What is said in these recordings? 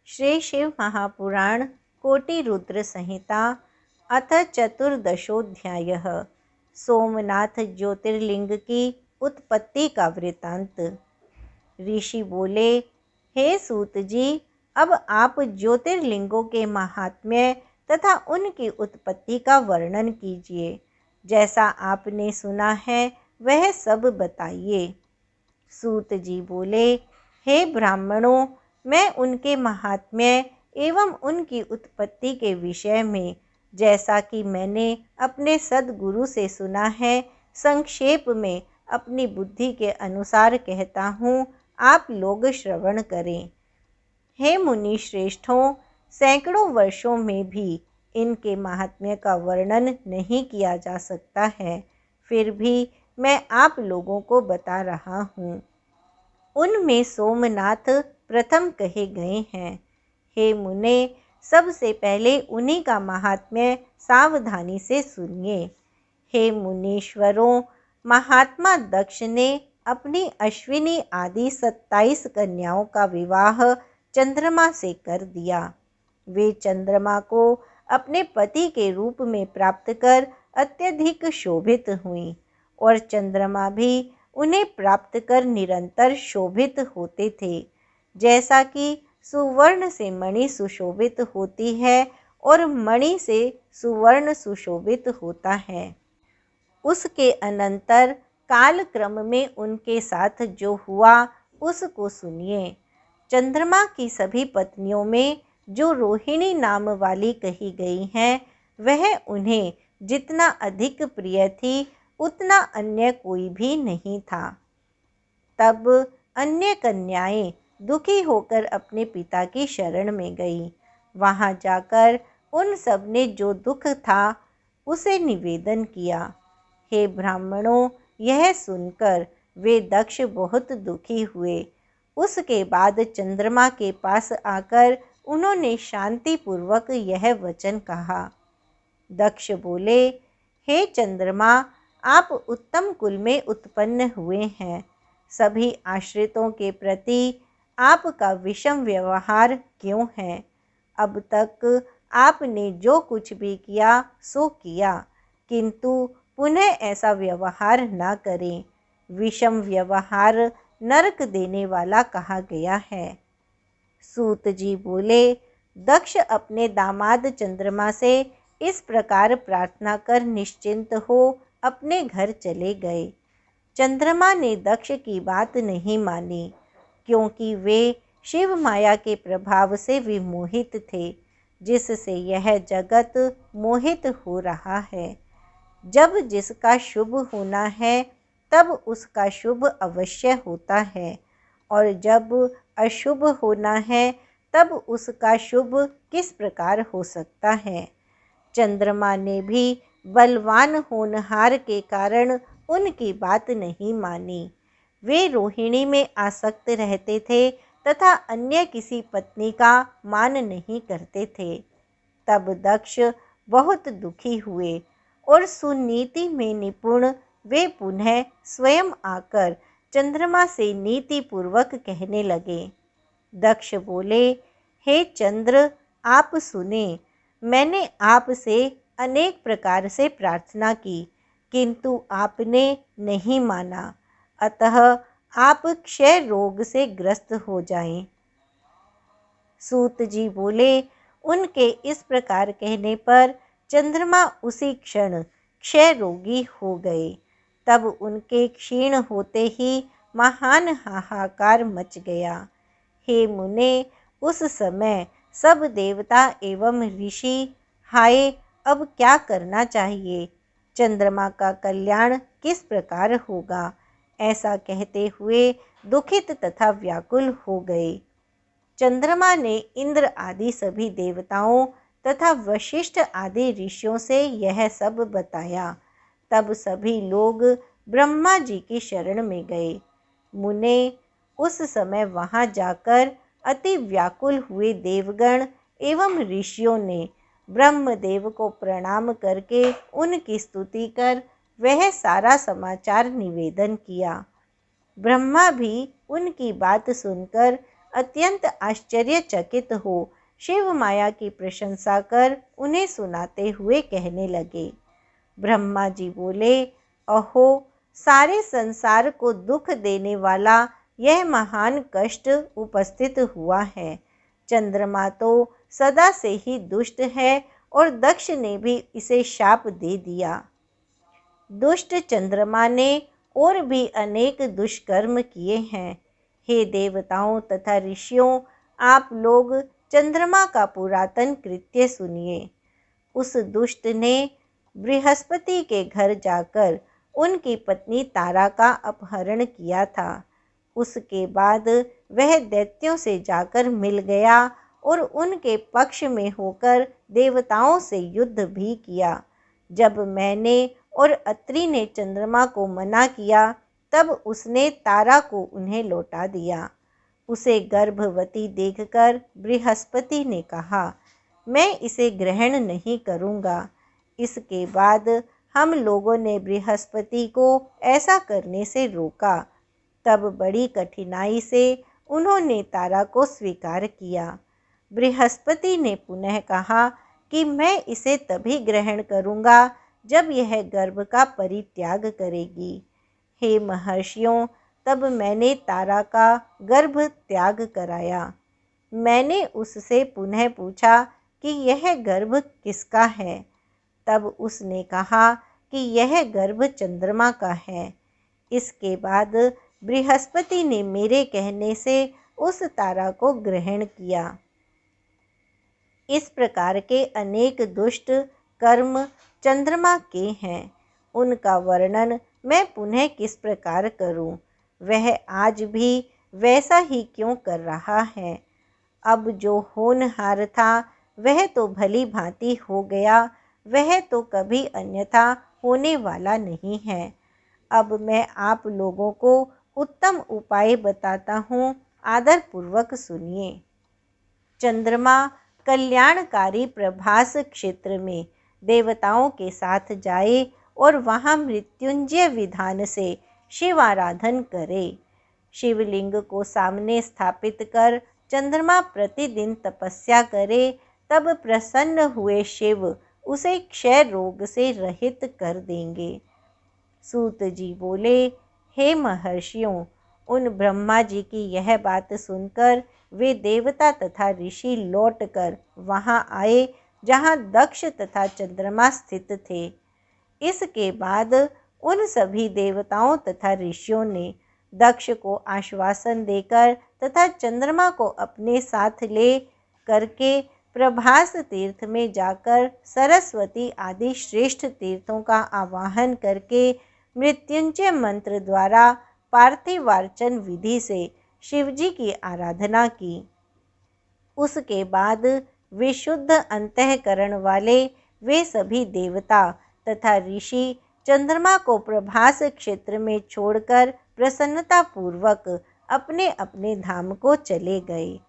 श्री शिव महापुराण कोटि रुद्र संहिता अथ चतुर्दशोऽध्यायः। सोमनाथ ज्योतिर्लिंग की उत्पत्ति का वृतांत। ऋषि बोले, हे सूत जी, अब आप ज्योतिर्लिंगों के महात्म्य तथा उनकी उत्पत्ति का वर्णन कीजिए। जैसा आपने सुना है वह सब बताइए। सूत जी बोले, हे ब्राह्मणों, मैं उनके महात्म्य एवं उनकी उत्पत्ति के विषय में जैसा कि मैंने अपने सद्गुरु से सुना है, संक्षेप में अपनी बुद्धि के अनुसार कहता हूँ, आप लोग श्रवण करें। हे मुनि श्रेष्ठों, सैकड़ों वर्षों में भी इनके महात्म्य का वर्णन नहीं किया जा सकता है, फिर भी मैं आप लोगों को बता रहा हूँ। उनमें सोमनाथ प्रथम कहे गए हैं। हे मुने, सबसे पहले उन्हीं का महात्म्य सावधानी से सुनिए। हे मुनीश्वरों, महात्मा दक्ष ने अपनी अश्विनी आदि 27 कन्याओं का विवाह चंद्रमा से कर दिया। वे चंद्रमा को अपने पति के रूप में प्राप्त कर अत्यधिक शोभित हुईं और चंद्रमा भी उन्हें प्राप्त कर निरंतर शोभित होते थे। जैसा कि सुवर्ण से मणि सुशोभित होती है और मणि से सुवर्ण सुशोभित होता है। उसके अनंतर कालक्रम में उनके साथ जो हुआ उसको सुनिए। चंद्रमा की सभी पत्नियों में जो रोहिणी नाम वाली कही गई हैं, वह उन्हें जितना अधिक प्रिय थी उतना अन्य कोई भी नहीं था। तब अन्य कन्याएं दुखी होकर अपने पिता की शरण में गई। वहां जाकर उन सब ने जो दुख था उसे निवेदन किया। हे ब्राह्मणों, यह सुनकर वे दक्ष बहुत दुखी हुए। उसके बाद चंद्रमा के पास आकर उन्होंने शांतिपूर्वक यह वचन कहा। दक्ष बोले, हे चंद्रमा, आप उत्तम कुल में उत्पन्न हुए हैं। सभी आश्रितों के प्रति आपका विषम व्यवहार क्यों है? अब तक आपने जो कुछ भी किया सो किया, किंतु पुनः ऐसा व्यवहार न करें। विषम व्यवहार नरक देने वाला कहा गया है। सूत जी बोले, दक्ष अपने दामाद चंद्रमा से इस प्रकार प्रार्थना कर निश्चिंत हो अपने घर चले गए। चंद्रमा ने दक्ष की बात नहीं मानी, क्योंकि वे शिव माया के प्रभाव से विमोहित थे, जिससे यह जगत मोहित हो रहा है। जब जिसका शुभ होना है तब उसका शुभ अवश्य होता है, और जब अशुभ होना है तब उसका शुभ किस प्रकार हो सकता है? चंद्रमा ने भी बलवान होनहार के कारण उनकी बात नहीं मानी। वे रोहिणी में आसक्त रहते थे तथा अन्य किसी पत्नी का मान नहीं करते थे। तब दक्ष बहुत दुखी हुए और सुनीति में निपुण वे पुनः स्वयं आकर चंद्रमा से नीति पूर्वक कहने लगे। दक्ष बोले, हे चंद्र, आप सुने, मैंने आपसे अनेक प्रकार से प्रार्थना की, किंतु आपने नहीं माना, अतः आप क्षय रोग से ग्रस्त हो जाएं। सूत जी बोले, उनके इस प्रकार कहने पर चंद्रमा उसी क्षण क्षय रोगी हो गए। तब उनके क्षीण होते ही महान हाहाकार मच गया। हे मुने, उस समय सब देवता एवं ऋषि, हाय, अब क्या करना चाहिए? चंद्रमा का कल्याण किस प्रकार होगा? ऐसा कहते हुए दुखित तथा व्याकुल हो गए। चंद्रमा ने इंद्र आदि सभी देवताओं तथा वशिष्ठ आदि ऋषियों से यह सब बताया। तब सभी लोग ब्रह्मा जी की शरण में गए। मुने, उस समय वहां जाकर अति व्याकुल हुए देवगण एवं ऋषियों ने ब्रह्मदेव को प्रणाम करके उनकी स्तुति कर वह सारा समाचार निवेदन किया। ब्रह्मा भी उनकी बात सुनकर अत्यंत आश्चर्यचकित हो शिव माया की प्रशंसा कर उन्हें सुनाते हुए कहने लगे। ब्रह्मा जी बोले, अहो, सारे संसार को दुख देने वाला यह महान कष्ट उपस्थित हुआ है। चंद्रमा तो सदा से ही दुष्ट है और दक्ष ने भी इसे शाप दे दिया। दुष्ट चंद्रमा ने और भी अनेक दुष्कर्म किए हैं। हे देवताओं तथा ऋषियों, आप लोग चंद्रमा का पुरातन कृत्य सुनिए। उस दुष्ट ने बृहस्पति के घर जाकर उनकी पत्नी तारा का अपहरण किया था। उसके बाद वह दैत्यों से जाकर मिल गया और उनके पक्ष में होकर देवताओं से युद्ध भी किया। जब मैंने और अत्रि ने चंद्रमा को मना किया, तब उसने तारा को उन्हें लौटा दिया। उसे गर्भवती देखकर बृहस्पति ने कहा, मैं इसे ग्रहण नहीं करूँगा। इसके बाद हम लोगों ने बृहस्पति को ऐसा करने से रोका। तब बड़ी कठिनाई से उन्होंने तारा को स्वीकार किया। बृहस्पति ने पुनः कहा कि मैं इसे तभी ग्रहण करूँगा जब यह गर्भ का परित्याग करेगी। हे महर्षियों, तब मैंने तारा का गर्भ त्याग कराया। मैंने उससे पुनः पूछा कि यह गर्भ किसका है। तब उसने कहा कि यह गर्भ चंद्रमा का है। इसके बाद बृहस्पति ने मेरे कहने से उस तारा को ग्रहण किया। इस प्रकार के अनेक दुष्ट कर्म चंद्रमा के हैं। उनका वर्णन मैं पुनः किस प्रकार करूं? वह आज भी वैसा ही क्यों कर रहा है? अब जो होनहार था वह तो भली भांति हो गया, वह तो कभी अन्यथा होने वाला नहीं है। अब मैं आप लोगों को उत्तम उपाय बताता हूँ, आदरपूर्वक सुनिए। चंद्रमा कल्याणकारी प्रभास क्षेत्र में देवताओं के साथ जाए और वहाँ मृत्युंजय विधान से शिव आराधन करे। शिवलिंग को सामने स्थापित कर चंद्रमा प्रतिदिन तपस्या करे, तब प्रसन्न हुए शिव उसे क्षय रोग से रहित कर देंगे। सूत जी बोले, हे महर्षियों, उन ब्रह्मा जी की यह बात सुनकर वे देवता तथा ऋषि लौटकर वहाँ आए जहाँ दक्ष तथा चंद्रमा स्थित थे। इसके बाद उन सभी देवताओं तथा ऋषियों ने दक्ष को आश्वासन देकर तथा चंद्रमा को अपने साथ ले करके प्रभास तीर्थ में जाकर सरस्वती आदि श्रेष्ठ तीर्थों का आवाहन करके मृत्युंजय मंत्र द्वारा पार्थिवार्चन विधि से शिवजी की आराधना की। उसके बाद विशुद्ध अंतःकरण वाले वे सभी देवता तथा ऋषि चंद्रमा को प्रभास क्षेत्र में छोड़कर प्रसन्नता पूर्वक अपने अपने धाम को चले गए।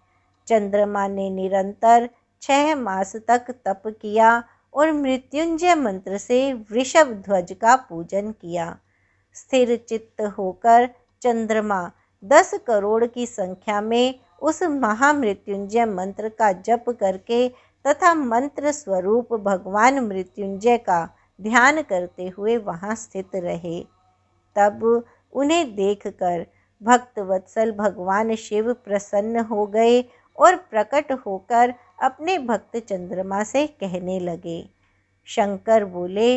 चंद्रमा ने निरंतर 6 मास तक तप किया और मृत्युंजय मंत्र से वृषभ ध्वज का पूजन किया। स्थिर चित्त होकर चंद्रमा 10 करोड़ की संख्या में उस महामृत्युंजय मंत्र का जप करके तथा मंत्र स्वरूप भगवान मृत्युंजय का ध्यान करते हुए वहाँ स्थित रहे। तब उन्हें देखकर भक्तवत्सल भगवान शिव प्रसन्न हो गए और प्रकट होकर अपने भक्त चंद्रमा से कहने लगे। शंकर बोले,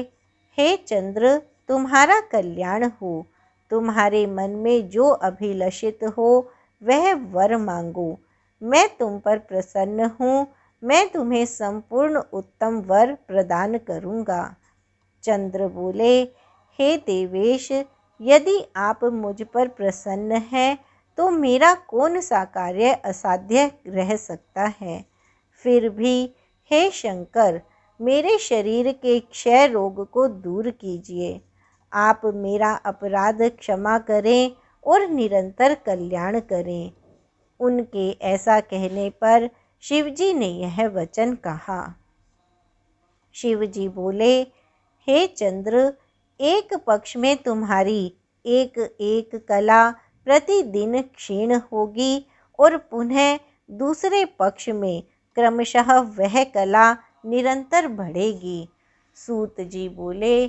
हे चंद्र, तुम्हारा कल्याण हो। तुम्हारे मन में जो अभिलषित हो वह वर मांगो। मैं तुम पर प्रसन्न हूँ। मैं तुम्हें संपूर्ण उत्तम वर प्रदान करूँगा। चंद्र बोले, हे देवेश, यदि आप मुझ पर प्रसन्न हैं तो मेरा कौन सा कार्य असाध्य रह सकता है। फिर भी हे शंकर, मेरे शरीर के क्षय रोग को दूर कीजिए। आप मेरा अपराध क्षमा करें और निरंतर कल्याण करें। उनके ऐसा कहने पर शिवजी ने यह वचन कहा। शिवजी बोले, हे चंद्र, एक पक्ष में तुम्हारी एक एक कला प्रतिदिन क्षीण होगी और पुनः दूसरे पक्ष में क्रमशः वह कला निरंतर बढ़ेगी। सूत जी बोले,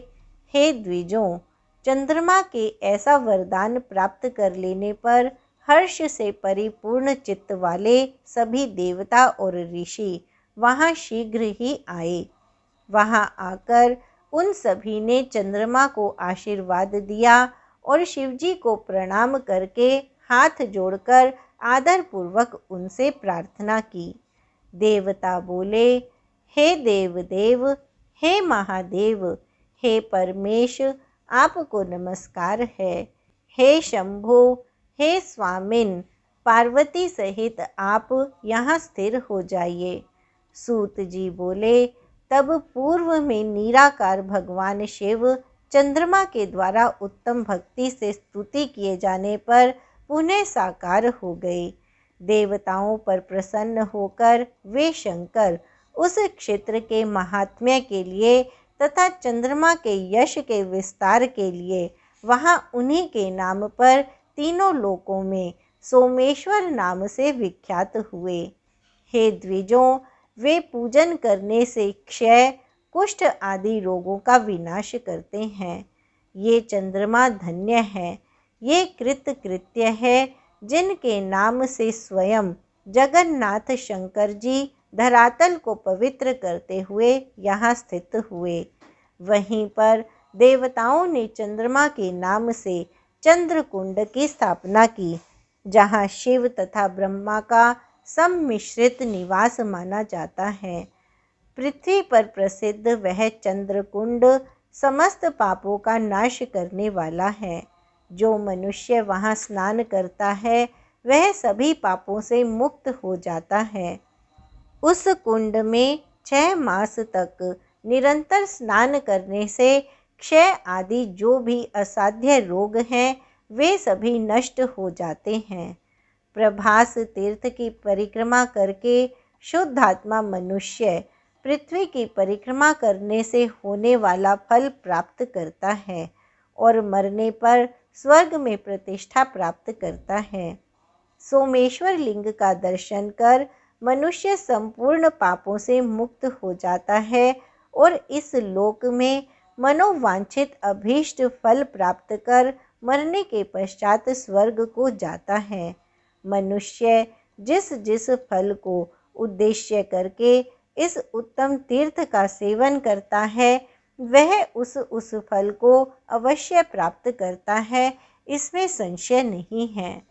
हे द्विजों, चंद्रमा के ऐसा वरदान प्राप्त कर लेने पर हर्ष से परिपूर्ण चित्त वाले सभी देवता और ऋषि वहाँ शीघ्र ही आए। वहाँ आकर उन सभी ने चंद्रमा को आशीर्वाद दिया और शिवजी को प्रणाम करके हाथ जोड़कर आदरपूर्वक उनसे प्रार्थना की। देवता बोले, हे देवदेव, हे महादेव, हे परमेश, आपको नमस्कार है। हे शंभो, हे स्वामिन, पार्वती सहित आप यहाँ स्थिर हो जाइए। सूत जी बोले, तब पूर्व में निराकार भगवान शिव चंद्रमा के द्वारा उत्तम भक्ति से स्तुति किए जाने पर पुनः साकार हो गए। देवताओं पर प्रसन्न होकर वे शंकर उस क्षेत्र के महात्म्य के लिए तथा चंद्रमा के यश के विस्तार के लिए वहाँ उन्हीं के नाम पर तीनों लोकों में सोमेश्वर नाम से विख्यात हुए। हे द्विजों, वे पूजन करने से क्षय, कुष्ठ आदि रोगों का विनाश करते हैं। ये चंद्रमा धन्य है, ये कृत्य है जिनके नाम से स्वयं जगन्नाथ शंकर जी धरातल को पवित्र करते हुए यहाँ स्थित हुए। वहीं पर देवताओं ने चंद्रमा के नाम से चंद्रकुंड की स्थापना की, जहाँ शिव तथा ब्रह्मा का सम्मिश्रित निवास माना जाता है। पृथ्वी पर प्रसिद्ध वह चंद्रकुंड समस्त पापों का नाश करने वाला है। जो मनुष्य वहाँ स्नान करता है वह सभी पापों से मुक्त हो जाता है। उस कुंड में 6 मास तक निरंतर स्नान करने से क्षय आदि जो भी असाध्य रोग हैं वे सभी नष्ट हो जाते हैं। प्रभास तीर्थ की परिक्रमा करके शुद्धात्मा मनुष्य पृथ्वी की परिक्रमा करने से होने वाला फल प्राप्त करता है और मरने पर स्वर्ग में प्रतिष्ठा प्राप्त करता है। सोमेश्वर लिंग का दर्शन कर मनुष्य संपूर्ण पापों से मुक्त हो जाता है और इस लोक में मनोवांछित अभीष्ट फल प्राप्त कर मरने के पश्चात स्वर्ग को जाता है। मनुष्य जिस जिस फल को उद्देश्य करके इस उत्तम तीर्थ का सेवन करता है वह उस फल को अवश्य प्राप्त करता है, इसमें संशय नहीं है।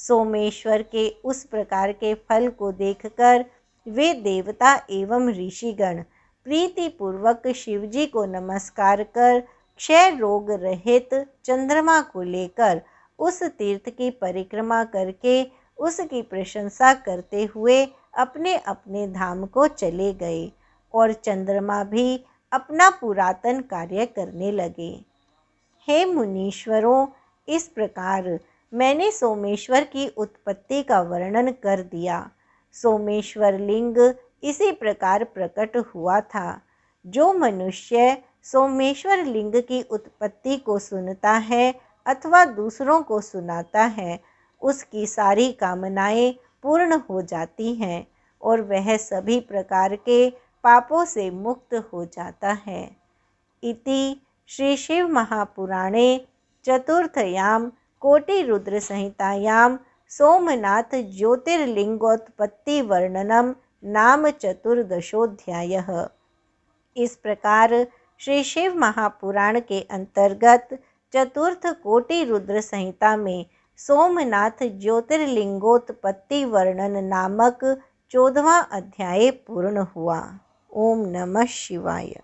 सोमेश्वर के उस प्रकार के फल को देखकर वे देवता एवं ऋषिगण प्रीतिपूर्वक शिवजी को नमस्कार कर क्षय रोग रहित चंद्रमा को लेकर उस तीर्थ की परिक्रमा करके उसकी प्रशंसा करते हुए अपने अपने धाम को चले गए और चंद्रमा भी अपना पुरातन कार्य करने लगे। हे मुनीश्वरों, इस प्रकार मैंने सोमेश्वर की उत्पत्ति का वर्णन कर दिया। सोमेश्वर लिंग इसी प्रकार प्रकट हुआ था। जो मनुष्य सोमेश्वर लिंग की उत्पत्ति को सुनता है अथवा दूसरों को सुनाता है उसकी सारी कामनाएं पूर्ण हो जाती हैं और वह सभी प्रकार के पापों से मुक्त हो जाता है। इति श्री शिव महापुराणे चतुर्थयां कोटिरुद्र संहितायां सोमनाथ ज्योतिर्लिंगोत्पत्ति वर्णनम नाम चतुर्दशोऽध्यायः। इस प्रकार श्री शिव महापुराण के अंतर्गत चतुर्थ कोटिरुद्र संहिता में सोमनाथ ज्योतिर्लिंगोत्पत्ति वर्णन नामक 14वां अध्याय पूर्ण हुआ। ओम नमः शिवाय।